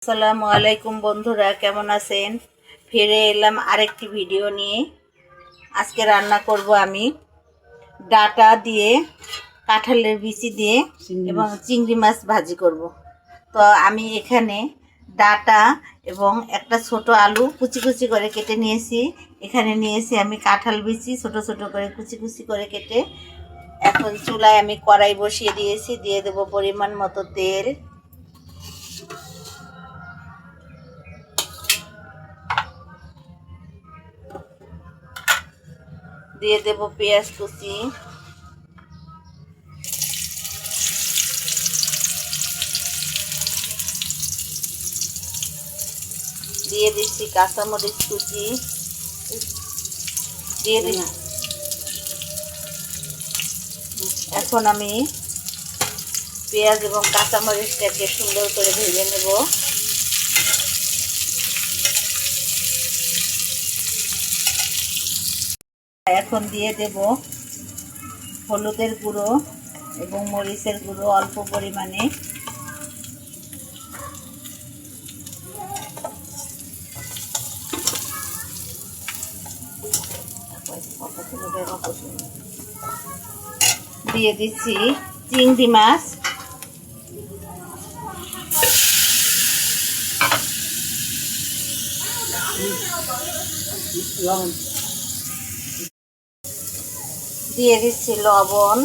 আসসালামু আলাইকুম বন্ধুরা, কেমন আছেন? ফিরে এলাম আরেকটি ভিডিও নিয়ে। আজকে রান্না করব আমি ডাটা দিয়ে, কাঁঠালের বিচি দিয়ে এবং চিংড়ি মাছ ভাজি করব। তো আমি এখানে ডাটা এবং একটা ছোট আলু কুচি কুচি করে কেটে নিয়েছি। এখানে নিয়েছি আমি কাঁঠাল বিচি ছোট ছোট করে কুচি কুচি করে কেটে। এখন চুলায় আমি কড়াই বসিয়ে দিয়েছি, দিয়ে দেবো পরিমাণ মতো তেল। দিয়ে দেব পেঁয়াজ কুচি, দিয়ে দিচ্ছি কাঁচামরিচ কুচি, দিয়ে দিচ্ছি। এখন আমি পেঁয়াজ এবং কাঁচামরিচটাকে সুন্দর করে ভেজে নেব। এখন দিয়ে দেব হলুদের গুঁড়ো এবং মরিচের গুঁড়ো অল্প পরিমাণে। দিয়ে দিচ্ছি চিংড়ি মাছ, দিয়ে দিচ্ছি লবণ,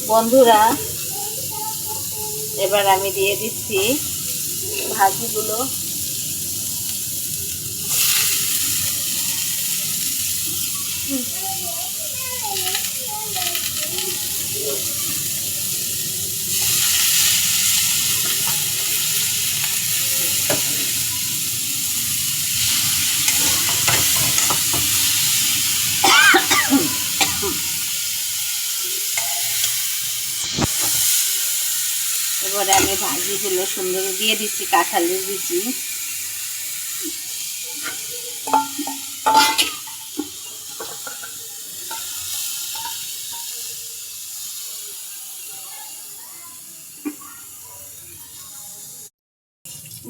বন্ধুরা এবার আমি দিয়ে দিচ্ছি ভাজিগুলো। এবারে আমি ভাজিগুলো সুন্দর দিয়ে দিচ্ছি কাঁঠালের বিচি।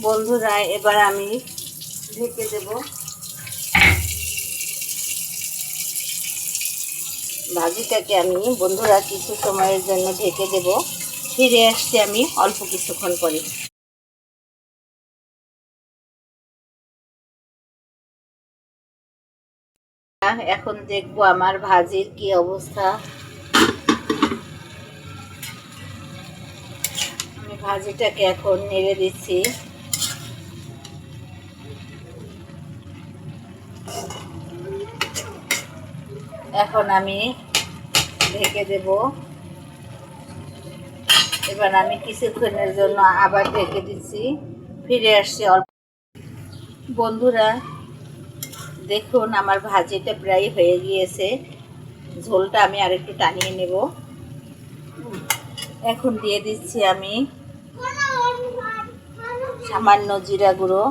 বন্ধুরা এবার আমি ঢেকে দেব। ভাজিটাকে আমি বন্ধুরা কিছু সময়ের জন্য ঢেকে দেব। ফিরে আসছি আমি অল্প কিছুক্ষণ পরে। এখন দেখবো আমার ভাজির কি অবস্থা। আমি ভাজিটাকে এখন নেড়ে দিচ্ছি। এখন আমি ঢেকে দেব। এবার আমি কিছুক্ষণের জন্য আবার ঢেকে দিচ্ছি। ফিরে আসছি অল্প। বন্ধুরা দেখুন আমার ভাজিটা প্রায় হয়ে গিয়েছে। ঝোলটা আমি আরেকটু টানিয়ে নেব। এখন দিয়ে দিচ্ছি আমি সামান্য জিরা গুঁড়ো,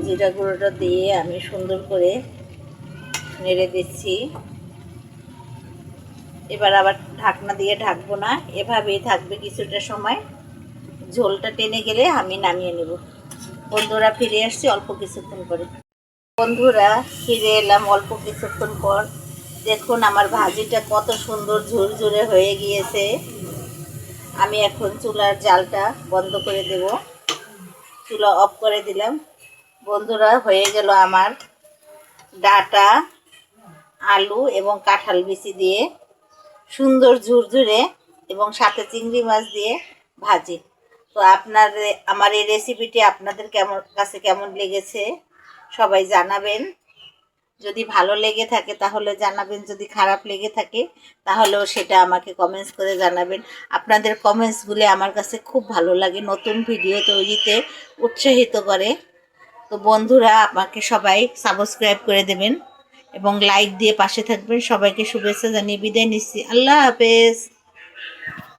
জিরা গুঁড়োটা দিয়ে আমি সুন্দর করে নেড়ে দিচ্ছি। এবার আবার ঢাকনা দিয়ে ঢাকবো না, এভাবেই থাকবে কিছুটা সময়। ঝোলটা টেনে গেলে আমি নামিয়ে নেব। বন্ধুরা ফিরে আসছি অল্প কিছুক্ষণ পরে। বন্ধুরা ফিরে এলাম অল্প কিছুক্ষণ পর। দেখুন আমার ভাজিটা কত সুন্দর ঝুরঝুরে হয়ে গিয়েছে। আমি এখন চুলার জালটা বন্ধ করে দেব। চুলা অফ করে দিলাম। বন্ধুরা হয়ে গেল আমার ডাটা, আলু এবং কাঁঠাল বিচি দিয়ে সুন্দর ঝুরঝুরে এবং সাথে চিংড়ি মাছ দিয়ে ভাজি। তো আমার এই রেসিপিটি আপনাদের কাছে কেমন লেগেছে সবাই জানাবেন। যদি ভালো লেগে থাকে তাহলে জানাবেন, যদি খারাপ লেগে থাকে তাহলেও সেটা আমাকে কমেন্টস করে জানাবেন। আপনাদের কমেন্টসগুলো আমার কাছে খুব ভালো লাগে, নতুন ভিডিও তৈরিতে উৎসাহিত করে। তো বন্ধুরা আমাকে সবাই সাবস্ক্রাইব করে দেবেন এবং লাইক দিয়ে পাশে থাকবেন। সবাইকে শুভেচ্ছা জানিয়ে বিদায় নিচ্ছি। আল্লাহ হাফেজ।